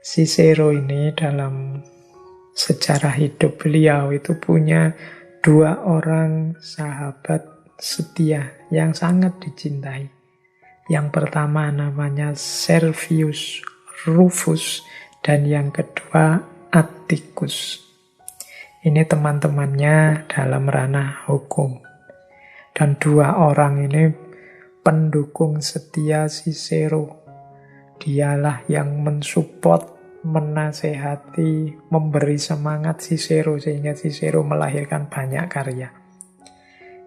Cicero ini dalam sejarah hidup beliau itu punya dua orang sahabat setia yang sangat dicintai. Yang pertama namanya Servius Rufus dan yang kedua Atticus. Ini teman-temannya dalam ranah hukum. Dan dua orang ini pendukung setia Cicero. Dialah yang mensupport, menasehati, memberi semangat Cicero sehingga Cicero melahirkan banyak karya.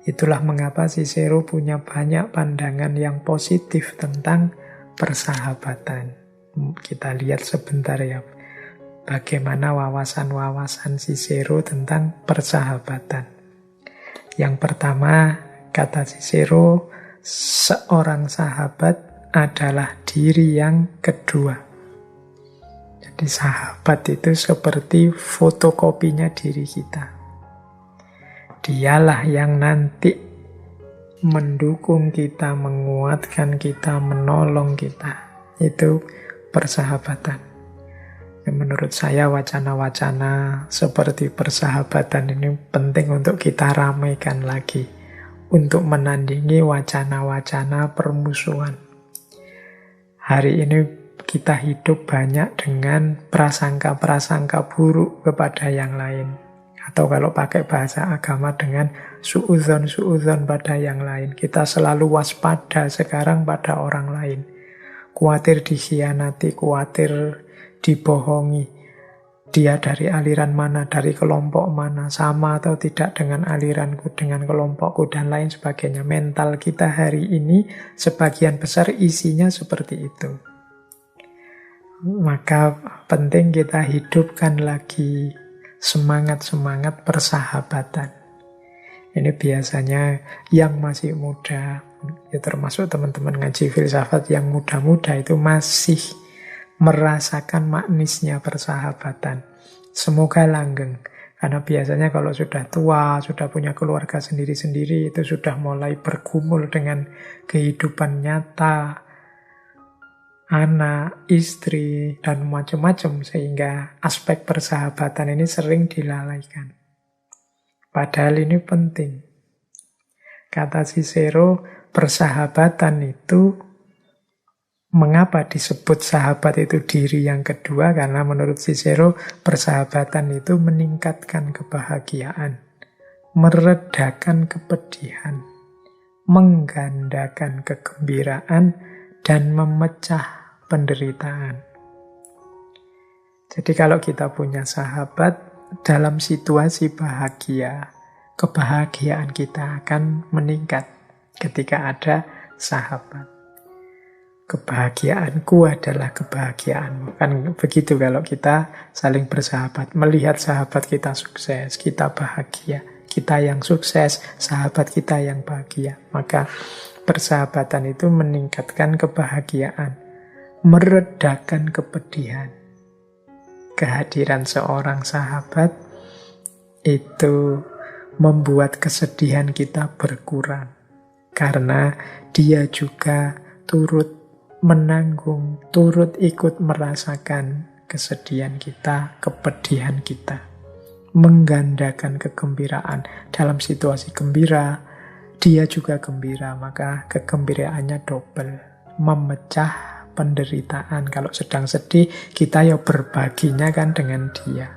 Itulah mengapa Cicero punya banyak pandangan yang positif tentang persahabatan. Kita lihat sebentar ya, bagaimana wawasan-wawasan Cicero tentang persahabatan. Yang pertama, kata Cicero, seorang sahabat adalah diri yang kedua. Jadi sahabat itu seperti fotokopinya diri kita. Dialah yang nanti mendukung kita, menguatkan kita, menolong kita. Itu persahabatan. Menurut saya wacana-wacana seperti persahabatan ini penting untuk kita ramaikan lagi. Untuk menandingi wacana-wacana permusuhan. Hari ini kita hidup banyak dengan prasangka-prasangka buruk kepada yang lain. Atau kalau pakai bahasa agama dengan suudzon pada yang lain. Kita selalu waspada sekarang pada orang lain. Khawatir dikhianati, khawatir dibohongi. Dia dari aliran mana, dari kelompok mana, sama atau tidak dengan aliranku, dengan kelompokku, dan lain sebagainya. Mental kita hari ini sebagian besar isinya seperti itu. Maka penting kita hidupkan lagi semangat-semangat persahabatan. Ini biasanya yang masih muda, ya termasuk teman-teman ngaji filsafat yang muda-muda itu masih merasakan manisnya persahabatan. Semoga langgeng. Karena biasanya kalau sudah tua, sudah punya keluarga sendiri-sendiri, itu sudah mulai bergumul dengan kehidupan nyata, anak, istri, dan macam-macam, sehingga aspek persahabatan ini sering dilalaikan. Padahal ini penting. Kata Cicero, persahabatan itu, mengapa disebut sahabat itu diri yang kedua? Karena menurut Cicero, persahabatan itu meningkatkan kebahagiaan, meredakan kepedihan, menggandakan kegembiraan, dan memecah penderitaan. Jadi kalau kita punya sahabat dalam situasi bahagia, kebahagiaan kita akan meningkat ketika ada sahabat. Kebahagiaanku adalah kebahagiaanmu. Kan begitu kalau kita saling bersahabat. Melihat sahabat kita sukses, kita bahagia. Kita yang sukses, sahabat kita yang bahagia. Maka persahabatan itu meningkatkan kebahagiaan, meredakan kepedihan. Kehadiran seorang sahabat itu membuat kesedihan kita berkurang. Karena dia juga turut menanggung, turut ikut merasakan kesedihan kita, kepedihan kita. Menggandakan kegembiraan. Dalam situasi gembira, dia juga gembira, maka kegembiraannya double. Memecah penderitaan. Kalau sedang sedih, kita ya berbaginya kan dengan dia.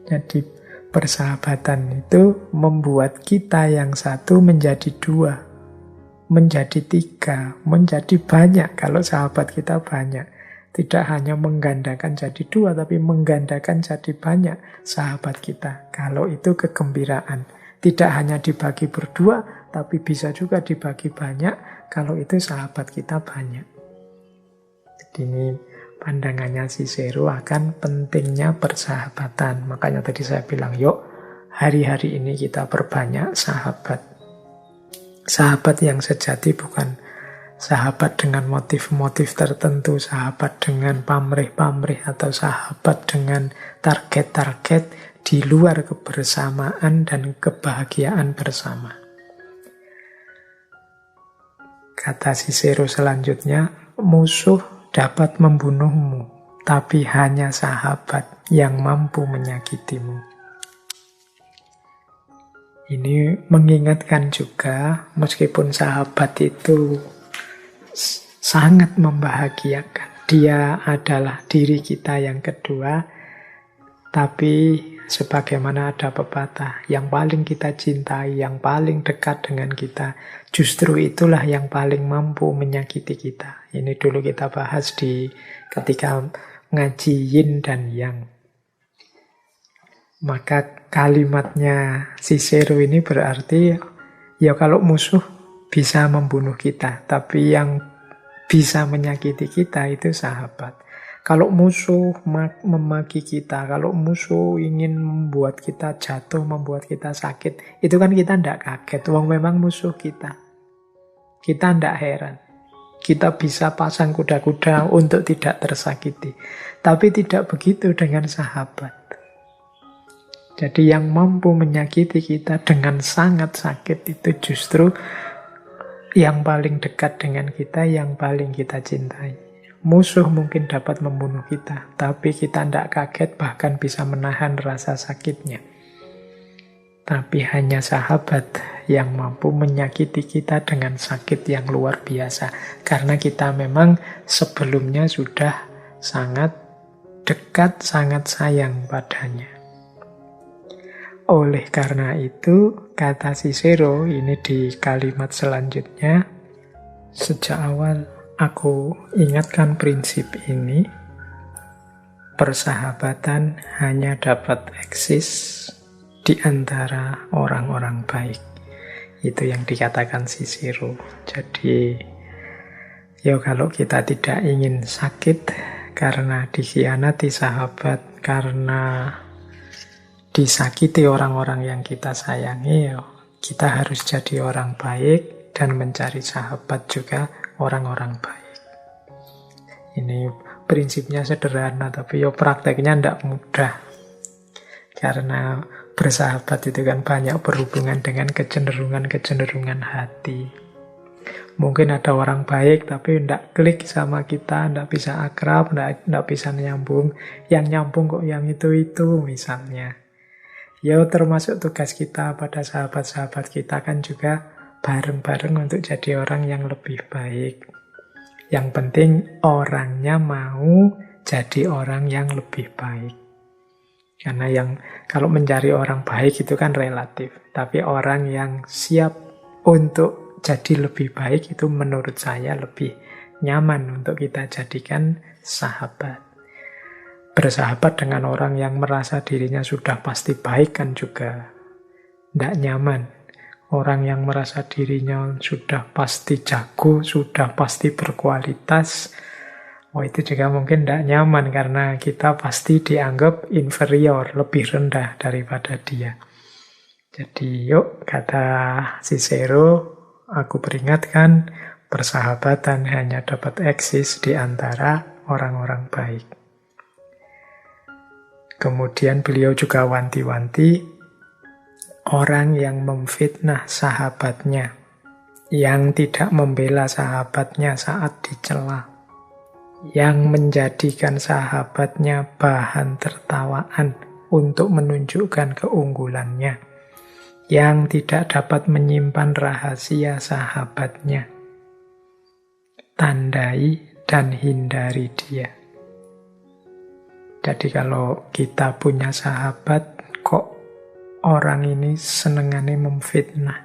Jadi persahabatan itu membuat kita yang satu menjadi dua, menjadi tiga, menjadi banyak. Kalau sahabat kita banyak, tidak hanya menggandakan jadi dua, tapi menggandakan jadi banyak sahabat kita. Kalau itu kegembiraan, tidak hanya dibagi berdua, tapi bisa juga dibagi banyak. Kalau itu sahabat kita banyak. Jadi ini pandangannya Cicero akan pentingnya persahabatan. Makanya tadi saya bilang, yuk hari-hari ini kita perbanyak sahabat. Sahabat yang sejati bukan sahabat dengan motif-motif tertentu, sahabat dengan pamrih-pamrih, atau sahabat dengan target-target di luar kebersamaan dan kebahagiaan bersama. Kata Cicero selanjutnya, musuh dapat membunuhmu, tapi hanya sahabat yang mampu menyakitimu. Ini mengingatkan juga, meskipun sahabat itu sangat membahagiakan, dia adalah diri kita yang kedua, tapi sebagaimana ada pepatah, yang paling kita cintai, yang paling dekat dengan kita, justru itulah yang paling mampu menyakiti kita. Ini dulu kita bahas ketika ngaji yin dan yang. Maka kalimatnya Cicero ini berarti, ya kalau musuh bisa membunuh kita, tapi yang bisa menyakiti kita itu sahabat. Kalau musuh memaki kita, kalau musuh ingin membuat kita jatuh, membuat kita sakit, itu kan kita tidak kaget. Wong memang musuh kita. Kita tidak heran. Kita bisa pasang kuda-kuda untuk tidak tersakiti. Tapi tidak begitu dengan sahabat. Jadi yang mampu menyakiti kita dengan sangat sakit itu justru yang paling dekat dengan kita, yang paling kita cintai. Musuh mungkin dapat membunuh kita, tapi kita tidak kaget, bahkan bisa menahan rasa sakitnya. Tapi hanya sahabat yang mampu menyakiti kita dengan sakit yang luar biasa. Karena kita memang sebelumnya sudah sangat dekat, sangat sayang padanya. Oleh karena itu, kata Cicero ini di kalimat selanjutnya, sejak awal aku ingatkan prinsip ini, persahabatan hanya dapat eksis di antara orang-orang baik. Itu yang dikatakan Cicero. Jadi, ya kalau kita tidak ingin sakit karena dikhianati sahabat, karena disakiti orang-orang yang kita sayangi, ya kita harus jadi orang baik dan mencari sahabat juga orang-orang baik. Ini prinsipnya sederhana, tapi ya prakteknya tidak mudah. Karena bersahabat itu kan banyak berhubungan dengan kecenderungan-kecenderungan hati. Mungkin ada orang baik tapi tidak klik sama kita, tidak bisa akrab, tidak bisa nyambung. Yang nyambung kok yang itu misalnya. Ya termasuk tugas kita pada sahabat-sahabat kita kan juga bareng-bareng untuk jadi orang yang lebih baik. Yang penting orangnya mau jadi orang yang lebih baik. Karena kalau mencari orang baik itu kan relatif. Tapi orang yang siap untuk jadi lebih baik itu menurut saya lebih nyaman untuk kita jadikan sahabat. Bersahabat dengan orang yang merasa dirinya sudah pasti baik kan juga tidak nyaman. Orang yang merasa dirinya sudah pasti jago, sudah pasti berkualitas, itu juga mungkin tidak nyaman karena kita pasti dianggap inferior, lebih rendah daripada dia. Jadi yuk, kata Cicero, aku peringatkan, persahabatan hanya dapat eksis di antara orang-orang baik. Kemudian beliau juga wanti-wanti orang yang memfitnah sahabatnya, yang tidak membela sahabatnya saat dicela, yang menjadikan sahabatnya bahan tertawaan untuk menunjukkan keunggulannya, yang tidak dapat menyimpan rahasia sahabatnya. Tandai dan hindari dia. Jadi kalau kita punya sahabat, kok orang ini senengannya memfitnah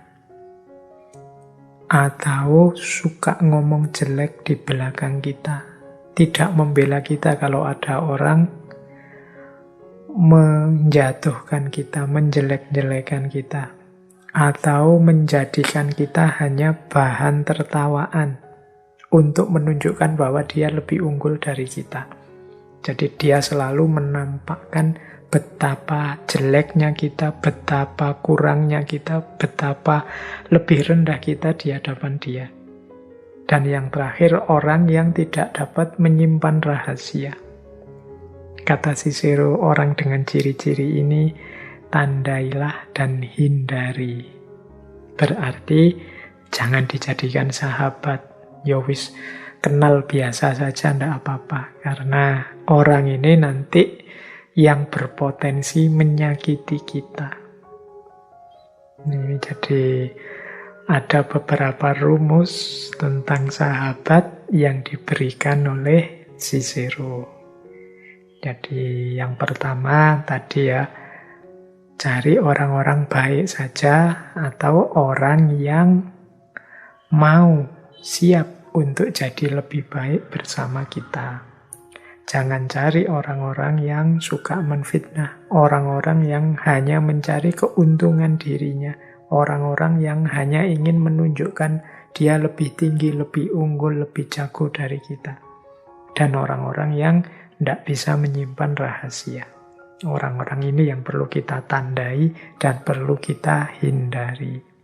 atau suka ngomong jelek di belakang kita, tidak membela kita kalau ada orang menjatuhkan kita, menjelek-jelekan kita, atau menjadikan kita hanya bahan tertawaan untuk menunjukkan bahwa dia lebih unggul dari kita. Jadi dia selalu menampakkan betapa jeleknya kita, betapa kurangnya kita, betapa lebih rendah kita di hadapan dia. Dan yang terakhir, orang yang tidak dapat menyimpan rahasia. Kata Cicero, orang dengan ciri-ciri ini, tandailah dan hindari. Berarti jangan dijadikan sahabat. Ya wis, kenal biasa saja tidak apa-apa. Karena orang ini nanti yang berpotensi menyakiti kita. Ini jadi ada beberapa rumus tentang sahabat yang diberikan oleh Cicero. Jadi yang pertama tadi ya, cari orang-orang baik saja atau orang yang mau siap untuk jadi lebih baik bersama kita. Jangan cari orang-orang yang suka menfitnah, orang-orang yang hanya mencari keuntungan dirinya, orang-orang yang hanya ingin menunjukkan dia lebih tinggi, lebih unggul, lebih jago dari kita. Dan orang-orang yang tidak bisa menyimpan rahasia. Orang-orang ini yang perlu kita tandai dan perlu kita hindari.